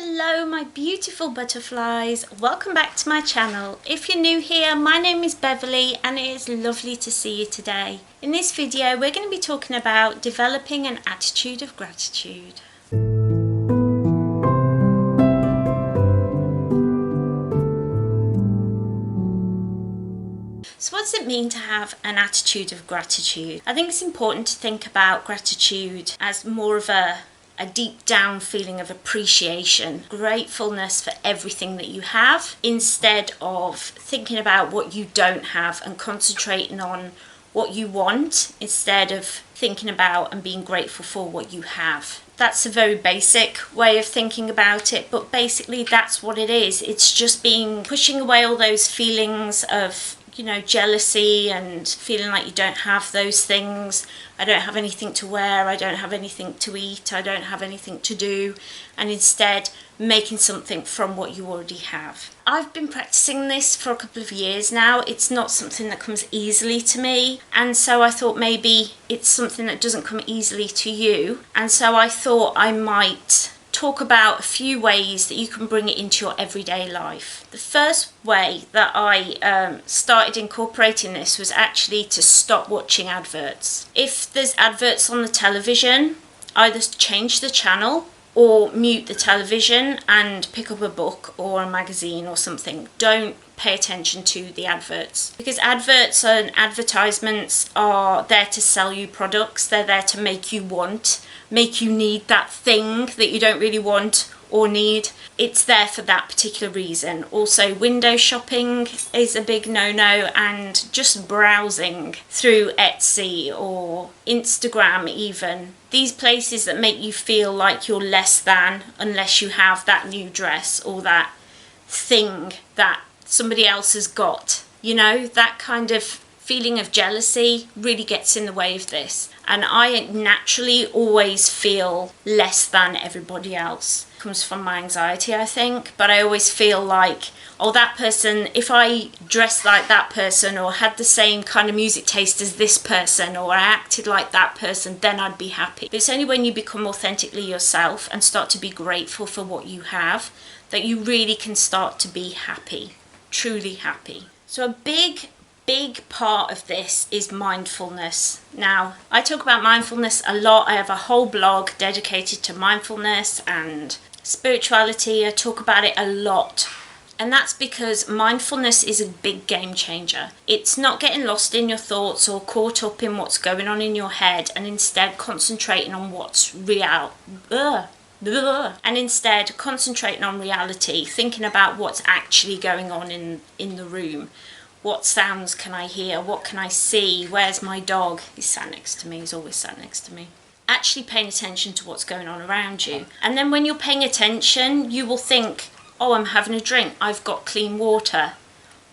Hello my beautiful butterflies, welcome back to my channel. If you're new here, my name is Beverley and it is lovely to see you today. In this video we're going to be talking about developing an attitude of gratitude. So what does it mean to have an attitude of gratitude? I think it's important to think about gratitude as more of a deep down feeling of appreciation, gratefulness for everything that you have, instead of thinking about what you don't have and concentrating on what you want instead of thinking about and being grateful for what you have. That's a very basic way of thinking about it, but basically that's what it is. It's just pushing away all those feelings of jealousy and feeling like you don't have those things. I don't have anything to wear, I don't have anything to eat, I don't have anything to do, and instead making something from what you already have. I've been practicing this for a couple of years now. It's not something that comes easily to me, and so I thought maybe it's something that doesn't come easily to you, and so I thought I might talk about a few ways that you can bring it into your everyday life. The first way that I started incorporating this was actually to stop watching adverts. If there's adverts on the television, either change the channel or mute the television and pick up a book or a magazine or something. Don't pay attention to the adverts, because adverts and advertisements are there to sell you products. They're there to make you need that thing that you don't really want or need. It's there for that particular reason. Also, window shopping is a big no-no, and just browsing through Etsy or Instagram even. These places that make you feel like you're less than unless you have that new dress or that thing that somebody else has got. That kind of feeling of jealousy really gets in the way of this. And I naturally always feel less than everybody else. It comes from my anxiety, I think. But I always feel like, oh, that person, if I dressed like that person or had the same kind of music taste as this person or I acted like that person, then I'd be happy. But it's only when you become authentically yourself and start to be grateful for what you have that you really can start to be happy, truly happy. So a big part of this is mindfulness. Now, I talk about mindfulness a lot. I have a whole blog dedicated to mindfulness and spirituality. I talk about it a lot. And that's because mindfulness is a big game changer. It's not getting lost in your thoughts or caught up in what's going on in your head, and instead concentrating on what's real. And instead concentrating on reality, thinking about what's actually going on in the room. What sounds can I hear? What can I see? Where's my dog? He's sat next to me. He's always sat next to me. Actually paying attention to what's going on around you. And then when you're paying attention, you will think, oh, I'm having a drink. I've got clean water.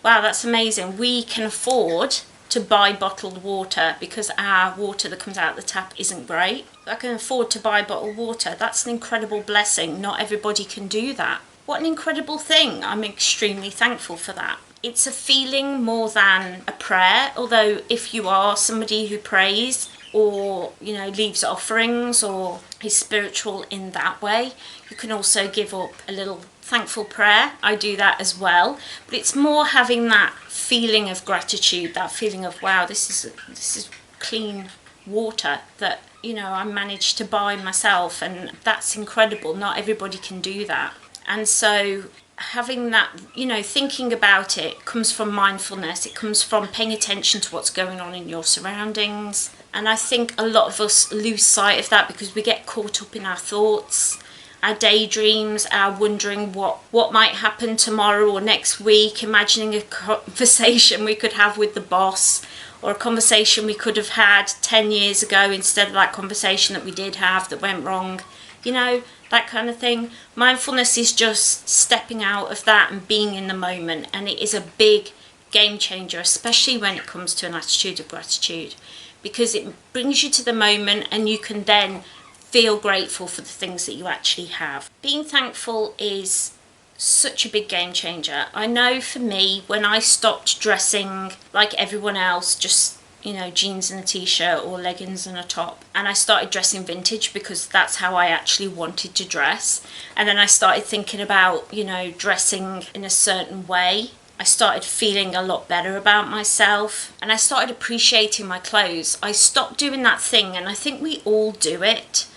Wow, that's amazing. We can afford to buy bottled water because our water that comes out of the tap isn't great. I can afford to buy bottled water. That's an incredible blessing. Not everybody can do that. What an incredible thing. I'm extremely thankful for that. It's a feeling more than a prayer, although if you are somebody who prays or, leaves offerings or is spiritual in that way, you can also give up a little thankful prayer. I do that as well, but it's more having that feeling of gratitude, that feeling of, wow, this is clean water that, I managed to buy myself, and that's incredible. Not everybody can do that. And so having that, thinking about it comes from mindfulness. It comes from paying attention to what's going on in your surroundings. And I think a lot of us lose sight of that because we get caught up in our thoughts, our daydreams, our wondering what might happen tomorrow or next week, imagining a conversation we could have with the boss or a conversation we could have had 10 years ago instead of that conversation that we did have that went wrong. That kind of thing. Mindfulness is just stepping out of that and being in the moment, and it is a big game changer, especially when it comes to an attitude of gratitude, because it brings you to the moment and you can then feel grateful for the things that you actually have. Being thankful is such a big game changer. I know for me, when I stopped dressing like everyone else, just jeans and a t-shirt or leggings and a top. And I started dressing vintage because that's how I actually wanted to dress. And then I started thinking about, dressing in a certain way. I started feeling a lot better about myself and I started appreciating my clothes. I stopped doing that thing, and I think we all do it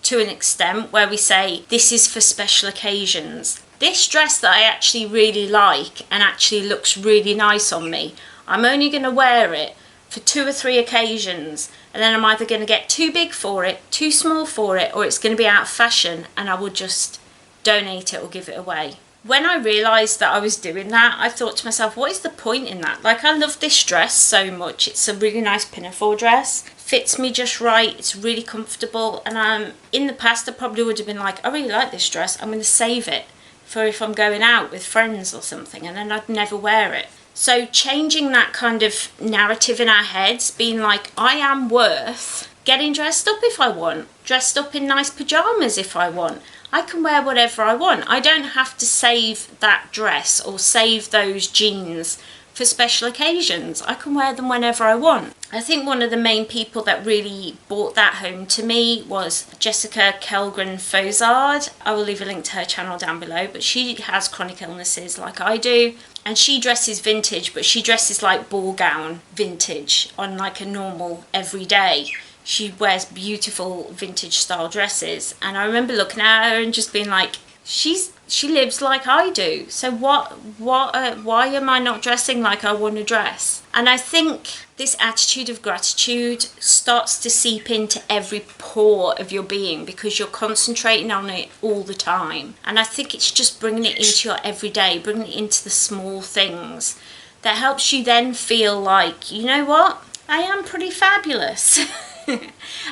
to an extent, where we say, this is for special occasions. This dress that I actually really like and actually looks really nice on me, I'm only going to wear it for 2 or 3 occasions, and then I'm either going to get too big for it, too small for it, or it's going to be out of fashion and I will just donate it or give it away. When I realised that I was doing that, I thought to myself, what is the point in that? Like, I love this dress so much. It's a really nice pinafore dress. Fits me just right. It's really comfortable. And in the past, I probably would have been like, I really like this dress. I'm going to save it for if I'm going out with friends or something, and then I'd never wear it. So changing that kind of narrative in our heads, being like, I am worth getting dressed up if I want, dressed up in nice pyjamas if I want. I can wear whatever I want. I don't have to save that dress or save those jeans for special occasions. I can wear them whenever I want. I think one of the main people that really brought that home to me was Jessica Kellgren-Fozard. I will leave a link to her channel down below, but she has chronic illnesses like I do, and she dresses vintage, but she dresses like ball gown vintage on like a normal everyday. She wears beautiful vintage style dresses, and I remember looking at her and just being like, she lives like I do. So why am I not dressing like I want to dress? And I think this attitude of gratitude starts to seep into every pore of your being because you're concentrating on it all the time. And I think it's just bringing it into your everyday, bringing it into the small things that helps you then feel like, you know what? I am pretty fabulous.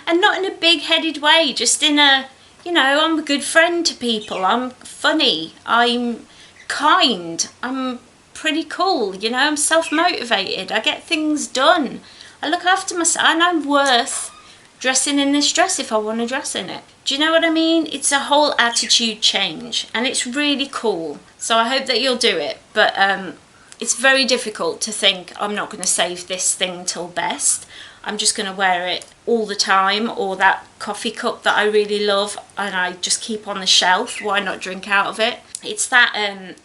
And not in a big-headed way, just in a, I'm a good friend to people, I'm funny, I'm kind, I'm pretty cool, I'm self-motivated, I get things done, I look after myself, and I'm worth dressing in this dress if I want to dress in it. Do you know what I mean? It's a whole attitude change, and it's really cool. So I hope that you'll do it, but it's very difficult to think, I'm not going to save this thing till best. I'm just going to wear it all the time, or that coffee cup that I really love and I just keep on the shelf. Why not drink out of it? It's that,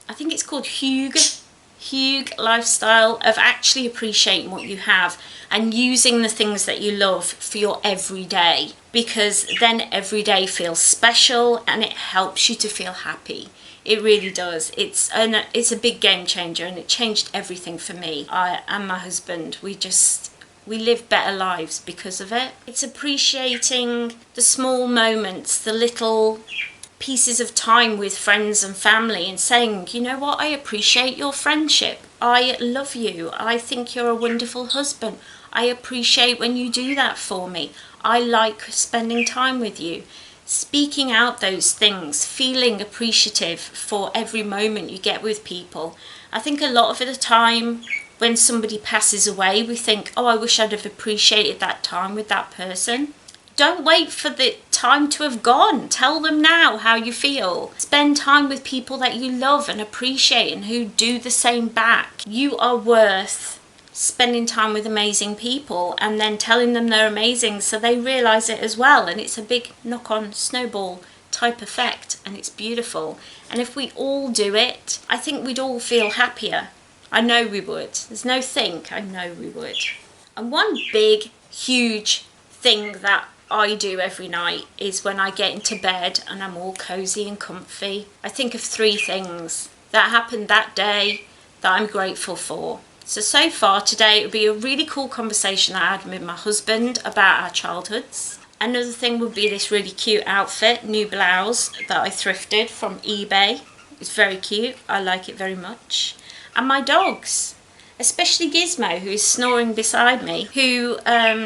I think it's called Hygge lifestyle of actually appreciating what you have and using the things that you love for your everyday, because then every day feels special and it helps you to feel happy. It really does. It's a big game changer, and it changed everything for me. I and my husband, we live better lives because of it. It's appreciating the small moments, the little pieces of time with friends and family, and saying, you know what, I appreciate your friendship. I love you. I think you're a wonderful husband. I appreciate when you do that for me. I like spending time with you. Speaking out those things, feeling appreciative for every moment you get with people. I think a lot of the time, when somebody passes away, we think, oh, I wish I'd have appreciated that time with that person. Don't wait for the time to have gone. Tell them now how you feel. Spend time with people that you love and appreciate and who do the same back. You are worth spending time with amazing people and then telling them they're amazing so they realise it as well. And it's a big knock-on snowball type effect, and it's beautiful. And if we all do it, I think we'd all feel happier. I know we would. There's no think, I know we would. And one big, huge thing that I do every night is when I get into bed and I'm all cosy and comfy, I think of 3 things that happened that day that I'm grateful for. So far today it would be a really cool conversation I had with my husband about our childhoods. Another thing would be this really cute outfit, new blouse that I thrifted from eBay. It's very cute, I like it very much. And my dogs, especially Gizmo, who is snoring beside me, who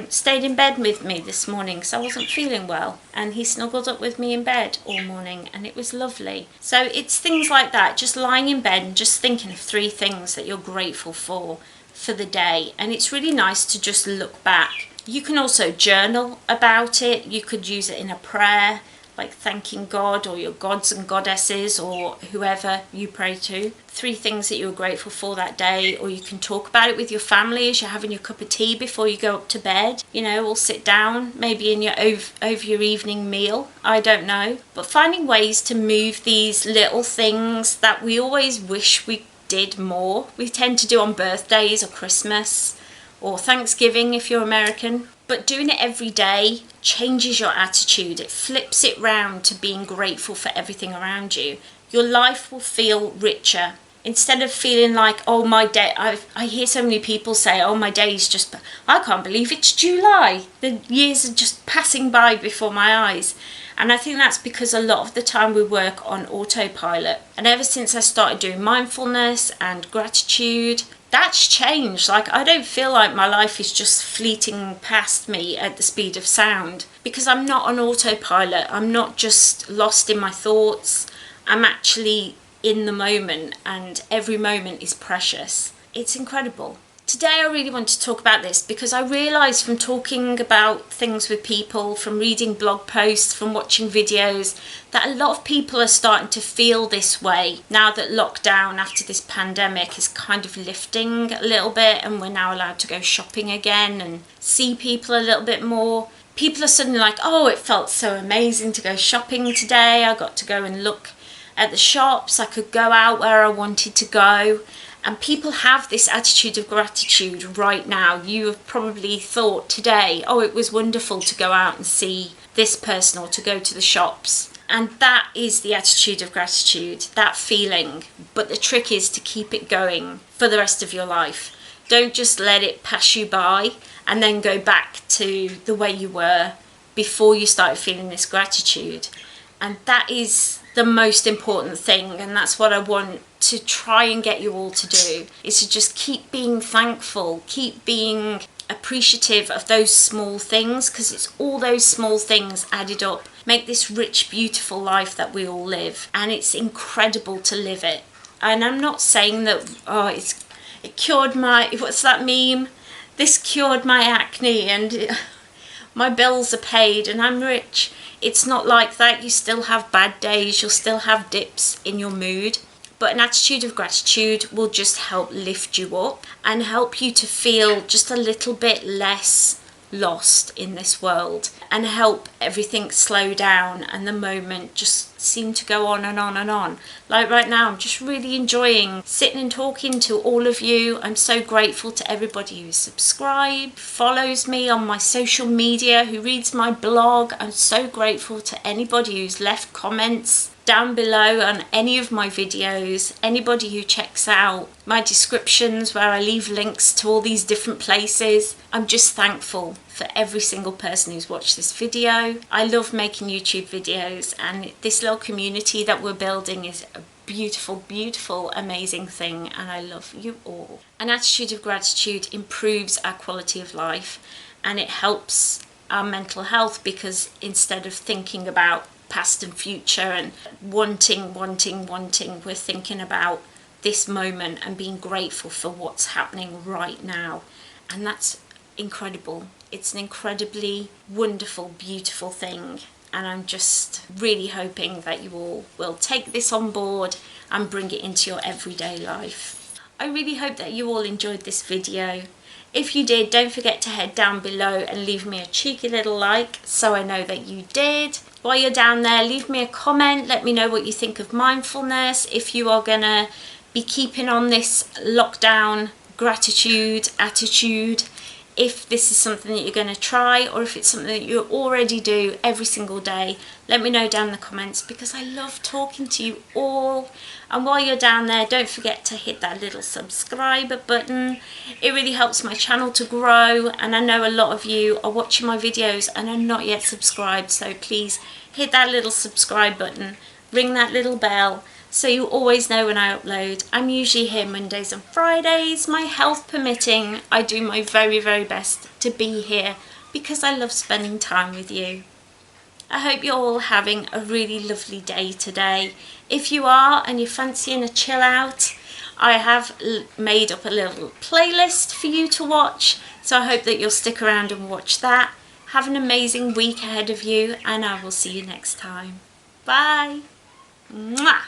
stayed in bed with me this morning because I wasn't feeling well, and he snuggled up with me in bed all morning, and it was lovely. So it's things like that, just lying in bed and just thinking of 3 things that you're grateful for the day, and it's really nice to just look back. You can also journal about it. You could use it in a prayer, like thanking God or your gods and goddesses or whoever you pray to. 3 things that you're grateful for that day, or you can talk about it with your family as you're having your cup of tea before you go up to bed. You know, or sit down, maybe in your over your evening meal. I don't know. But finding ways to move these little things that we always wish we did more. We tend to do on birthdays or Christmas or Thanksgiving if you're American. But doing it every day changes your attitude. It flips it round to being grateful for everything around you. Your life will feel richer. Instead of feeling like, oh, my day, I hear so many people say, oh, my day's just, I can't believe it's July. The years are just passing by before my eyes. And I think that's because a lot of the time we work on autopilot. And ever since I started doing mindfulness and gratitude, that's changed. Like, I don't feel like my life is just fleeting past me at the speed of sound, because I'm not on autopilot. I'm not just lost in my thoughts. I'm actually in the moment, and every moment is precious. It's incredible. Today I really want to talk about this because I realised from talking about things with people, from reading blog posts, from watching videos, that a lot of people are starting to feel this way now that lockdown after this pandemic is kind of lifting a little bit and we're now allowed to go shopping again and see people a little bit more. People are suddenly like, oh, it felt so amazing to go shopping today. I got to go and look at the shops. I could go out where I wanted to go. And people have this attitude of gratitude right now. You have probably thought today, oh, it was wonderful to go out and see this person or to go to the shops. And that is the attitude of gratitude, that feeling. But the trick is to keep it going for the rest of your life. Don't just let it pass you by and then go back to the way you were before you started feeling this gratitude. And that is the most important thing, and that's what I want to try and get you all to do, is to just keep being thankful, keep being appreciative of those small things, because it's all those small things added up make this rich, beautiful life that we all live, and it's incredible to live it. And I'm not saying that, oh, it cured my, what's that meme? This cured my acne and my bills are paid and I'm rich. It's not like that. You still have bad days, you'll still have dips in your mood, but an attitude of gratitude will just help lift you up and help you to feel just a little bit less lost in this world, and help everything slow down and the moment just seem to go on and on and on. Like right now, I'm just really enjoying sitting and talking to all of you. I'm so grateful to everybody who subscribed, follows me on my social media, who reads my blog. I'm so grateful to anybody who's left comments down below on any of my videos, anybody who checks out my descriptions where I leave links to all these different places. I'm just thankful for every single person who's watched this video. I love making YouTube videos, and this little community that we're building is a beautiful, beautiful, amazing thing, and I love you all. An attitude of gratitude improves our quality of life, and it helps our mental health, because instead of thinking about past and future and wanting, we're thinking about this moment and being grateful for what's happening right now. And that's incredible. It's an incredibly wonderful, beautiful thing. And I'm just really hoping that you all will take this on board and bring it into your everyday life. I really hope that you all enjoyed this video. If you did, don't forget to head down below and leave me a cheeky little like so I know that you did. While you're down there, leave me a comment. Let me know what you think of mindfulness. If you are going to be keeping on this lockdown gratitude attitude, if this is something that you're going to try, or if it's something that you already do every single day, let me know down in the comments, because I love talking to you all. And while you're down there, don't forget to hit that little subscribe button. It really helps my channel to grow, and I know a lot of you are watching my videos and are not yet subscribed, so please hit that little subscribe button, ring that little bell, so you always know when I upload. I'm usually here Mondays and Fridays, my health permitting. I do my very, very best to be here because I love spending time with you. I hope you're all having a really lovely day today. If you are and you're fancying a chill out, I have made up a little playlist for you to watch, so I hope that you'll stick around and watch that. Have an amazing week ahead of you, and I will see you next time. Bye. Mwah.